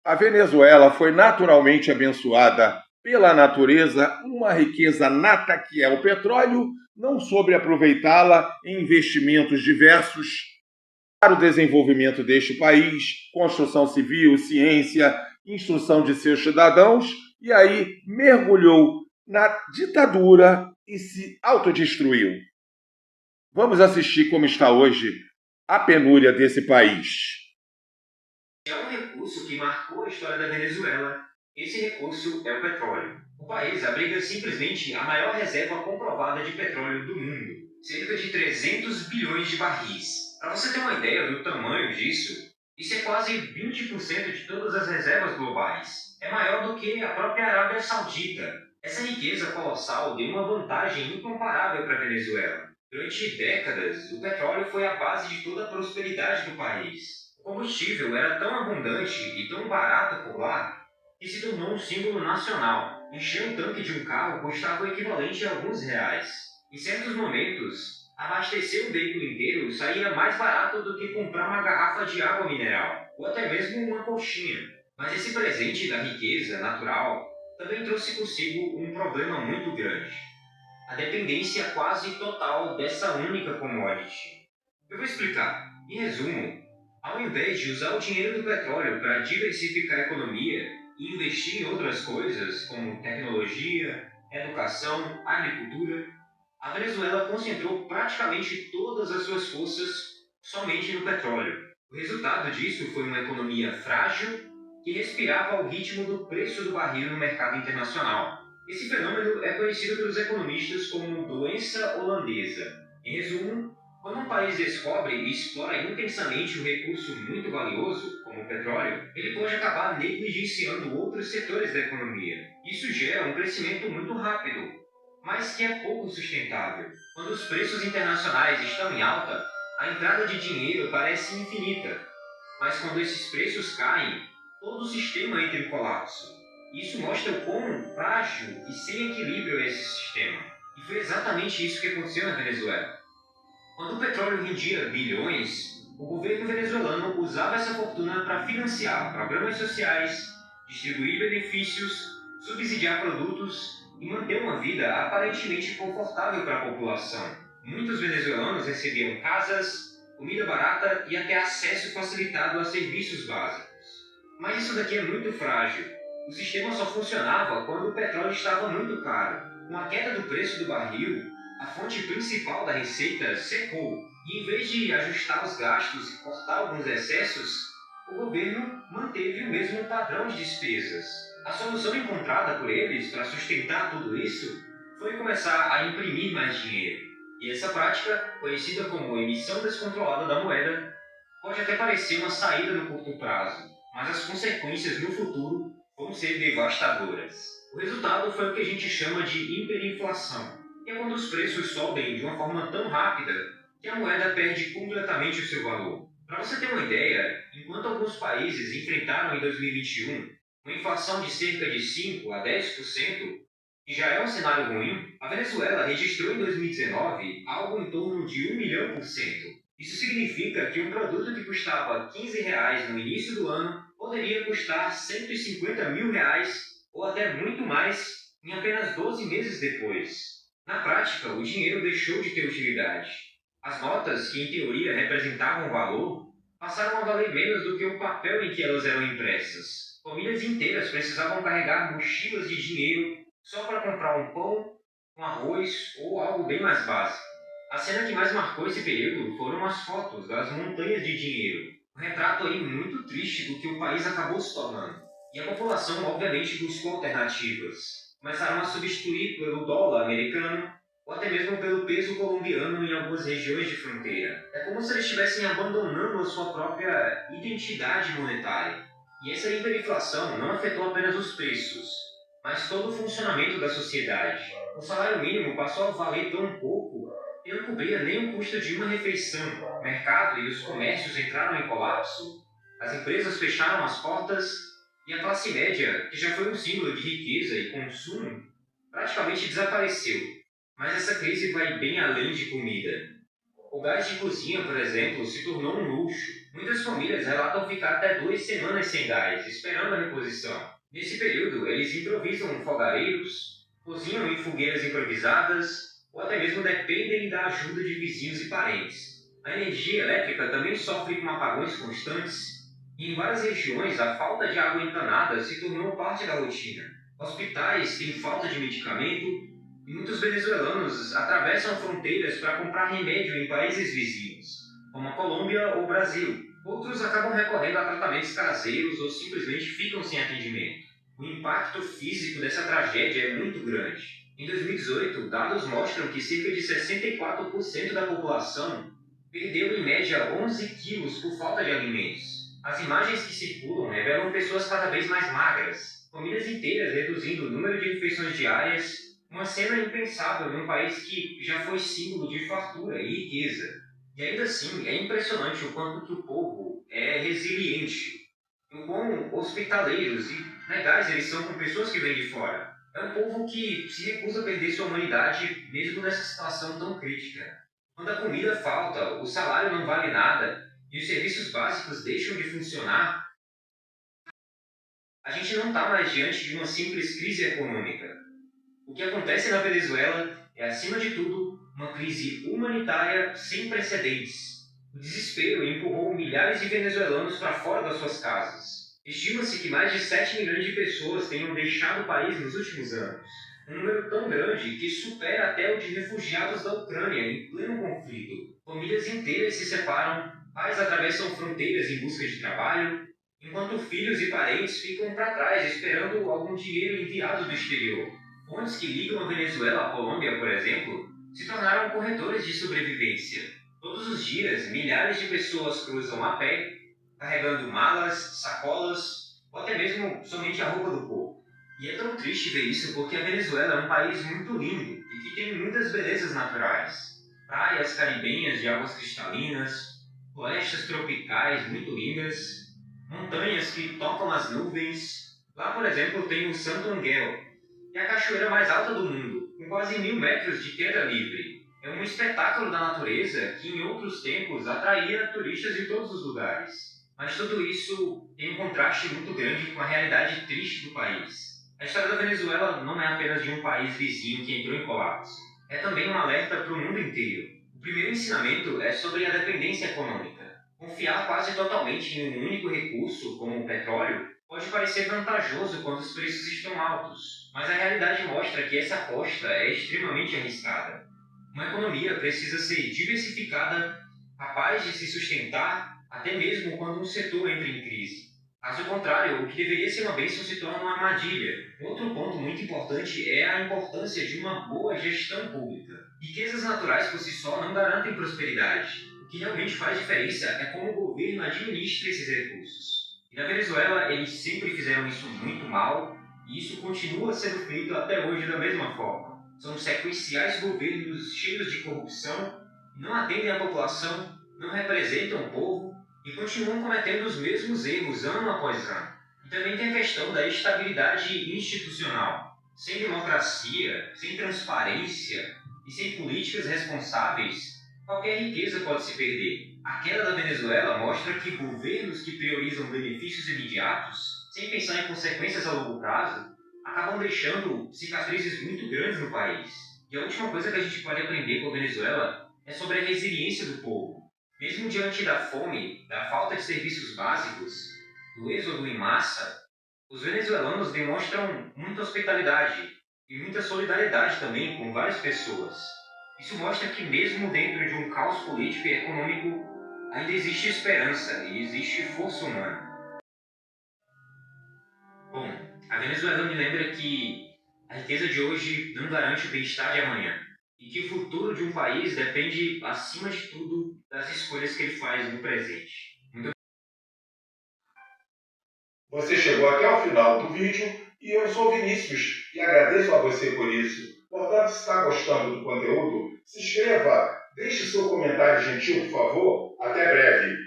A Venezuela foi naturalmente abençoada pela natureza, uma riqueza nata que é o petróleo, não soube aproveitá-la em investimentos diversos para o desenvolvimento deste país, construção civil, ciência, instrução de seus cidadãos, e aí mergulhou na ditadura e se autodestruiu. Vamos assistir como está hoje a penúria desse país. É um recurso que marcou a história da Venezuela. Esse recurso é o petróleo. O país abriga simplesmente a maior reserva comprovada de petróleo do mundo, cerca de 300 bilhões de barris. Para você ter uma ideia do tamanho disso, isso é quase 20% de todas as reservas globais. É maior do que a própria Arábia Saudita. Essa riqueza colossal deu uma vantagem incomparável para a Venezuela. Durante décadas, o petróleo foi a base de toda a prosperidade do país. O combustível era tão abundante e tão barato por lá que se tornou um símbolo nacional. Encher um tanque de um carro custava o equivalente a alguns reais. Em certos momentos, abastecer um veículo inteiro saía mais barato do que comprar uma garrafa de água mineral, ou até mesmo uma coxinha. Mas esse presente da riqueza natural também trouxe consigo um problema muito grande: a dependência quase total dessa única commodity. Eu vou explicar. Em resumo, ao invés de usar o dinheiro do petróleo para diversificar a economia e investir em outras coisas, como tecnologia, educação, agricultura, a Venezuela concentrou praticamente todas as suas forças somente no petróleo. O resultado disso foi uma economia frágil que respirava ao ritmo do preço do barril no mercado internacional. Esse fenômeno é conhecido pelos economistas como doença holandesa. Em resumo, quando um país descobre e explora intensamente um recurso muito valioso, como o petróleo, ele pode acabar negligenciando outros setores da economia. Isso gera um crescimento muito rápido, mas que é pouco sustentável. Quando os preços internacionais estão em alta, a entrada de dinheiro parece infinita, mas quando esses preços caem, todo o sistema entra em colapso. Isso mostra o quão frágil e sem equilíbrio é esse sistema. E foi exatamente isso que aconteceu na Venezuela. Quando o petróleo rendia bilhões, o governo venezuelano usava essa fortuna para financiar programas sociais, distribuir benefícios, subsidiar produtos e manter uma vida aparentemente confortável para a população. Muitos venezuelanos recebiam casas, comida barata e até acesso facilitado a serviços básicos. Mas isso daqui é muito frágil. O sistema só funcionava quando o petróleo estava muito caro. Com a queda do preço do barril, a fonte principal da receita secou, e em vez de ajustar os gastos e cortar alguns excessos, o governo manteve o mesmo padrão de despesas. A solução encontrada por eles para sustentar tudo isso foi começar a imprimir mais dinheiro. E essa prática, conhecida como emissão descontrolada da moeda, pode até parecer uma saída no curto prazo, mas as consequências no futuro vão ser devastadoras. O resultado foi o que a gente chama de hiperinflação, que é quando os preços sobem de uma forma tão rápida que a moeda perde completamente o seu valor. Para você ter uma ideia, enquanto alguns países enfrentaram em 2021 uma inflação de cerca de 5 a 10%, que já é um cenário ruim, a Venezuela registrou em 2019 algo em torno de 1 milhão%. Isso significa que um produto que custava R$ 15 no início do ano poderia custar R$ 150 mil ou até muito mais em apenas 12 meses depois. Na prática, o dinheiro deixou de ter utilidade. As notas, que em teoria representavam valor, passaram a valer menos do que o papel em que elas eram impressas. Famílias inteiras precisavam carregar mochilas de dinheiro só para comprar um pão, um arroz ou algo bem mais básico. A cena que mais marcou esse período foram as fotos das montanhas de dinheiro. Um retrato aí muito triste do que o país acabou se tornando. E a população, obviamente, buscou alternativas. Começaram a substituir pelo dólar americano ou até mesmo pelo peso colombiano em algumas regiões de fronteira. É como se eles estivessem abandonando a sua própria identidade monetária. E essa hiperinflação não afetou apenas os preços, mas todo o funcionamento da sociedade. O salário mínimo passou a valer tão pouco que não cobria nem o custo de uma refeição. O mercado e os comércios entraram em colapso, as empresas fecharam as portas e a classe média, que já foi um símbolo de riqueza e consumo, praticamente desapareceu. Mas essa crise vai bem além de comida. O gás de cozinha, por exemplo, se tornou um luxo. Muitas famílias relatam ficar até 2 semanas sem gás, esperando a reposição. Nesse período, eles improvisam fogareiros, cozinham em fogueiras improvisadas ou até mesmo dependem da ajuda de vizinhos e parentes. A energia elétrica também sofre com apagões constantes e em várias regiões a falta de água encanada se tornou parte da rotina. Hospitais têm falta de medicamento e muitos venezuelanos atravessam fronteiras para comprar remédio em países vizinhos, como a Colômbia ou o Brasil. Outros acabam recorrendo a tratamentos caseiros ou simplesmente ficam sem atendimento. O impacto físico dessa tragédia é muito grande. Em 2018, dados mostram que cerca de 64% da população perdeu em média 11 quilos por falta de alimentos. As imagens que circulam revelam pessoas cada vez mais magras, famílias inteiras reduzindo o número de refeições diárias, uma cena impensável em um país que já foi símbolo de fartura e riqueza. E ainda assim, é impressionante o quanto que o povo é resiliente, o quão hospitaleiros e legais eles são com pessoas que vêm de fora. É um povo que se recusa a perder sua humanidade mesmo nessa situação tão crítica. Quando a comida falta, o salário não vale nada e os serviços básicos deixam de funcionar, a gente não está mais diante de uma simples crise econômica. O que acontece na Venezuela é, acima de tudo, uma crise humanitária sem precedentes. O desespero empurrou milhares de venezuelanos para fora das suas casas. Estima-se que mais de 7 milhões de pessoas tenham deixado o país nos últimos anos. Um número tão grande que supera até o de refugiados da Ucrânia em pleno conflito. Famílias inteiras se separam, pais atravessam fronteiras em busca de trabalho, enquanto filhos e parentes ficam para trás esperando algum dinheiro enviado do exterior. Pontes que ligam a Venezuela à Colômbia, por exemplo, se tornaram corredores de sobrevivência. Todos os dias, milhares de pessoas cruzam a pé, carregando malas, sacolas ou até mesmo somente a roupa do corpo. E é tão triste ver isso porque a Venezuela é um país muito lindo e que tem muitas belezas naturais. Praias caribenhas de águas cristalinas, florestas tropicais muito lindas, montanhas que tocam as nuvens. Lá, por exemplo, tem o Santo Angel, que é a cachoeira mais alta do mundo, com quase 1.000 metros de queda livre. É um espetáculo da natureza que em outros tempos atraía turistas de todos os lugares. Mas tudo isso tem um contraste muito grande com a realidade triste do país. A história da Venezuela não é apenas de um país vizinho que entrou em colapso. É também um alerta para o mundo inteiro. O primeiro ensinamento é sobre a dependência econômica. Confiar quase totalmente em um único recurso, como o petróleo, pode parecer vantajoso quando os preços estão altos, mas a realidade mostra que essa aposta é extremamente arriscada. Uma economia precisa ser diversificada, capaz de se sustentar, até mesmo quando um setor entra em crise. Caso contrário, o que deveria ser uma bênção se torna uma armadilha. Outro ponto muito importante é a importância de uma boa gestão pública. Riquezas naturais por si só não garantem prosperidade. O que realmente faz diferença é como o governo administra esses recursos. E na Venezuela, eles sempre fizeram isso muito mal, e isso continua sendo feito até hoje da mesma forma. São sequenciais governos cheios de corrupção, não atendem a população, não representam o povo e continuam cometendo os mesmos erros ano após ano. E também tem a questão da estabilidade institucional. Sem democracia, sem transparência e sem políticas responsáveis, qualquer riqueza pode se perder. A queda da Venezuela mostra que governos que priorizam benefícios imediatos, sem pensar em consequências a longo prazo, acabam deixando cicatrizes muito grandes no país. E a última coisa que a gente pode aprender com a Venezuela é sobre a resiliência do povo. Mesmo diante da fome, da falta de serviços básicos, do êxodo em massa, os venezuelanos demonstram muita hospitalidade e muita solidariedade também com várias pessoas. Isso mostra que mesmo dentro de um caos político e econômico, ainda existe esperança e existe força humana. Bom, a Venezuela me lembra que a riqueza de hoje não garante o bem-estar de amanhã. E que o futuro de um país depende, acima de tudo, das escolhas que ele faz no presente. Você chegou aqui ao final do vídeo e eu sou Vinícius e agradeço a você por isso. Portanto, se está gostando do conteúdo, se inscreva, deixe seu comentário gentil, por favor. Até breve!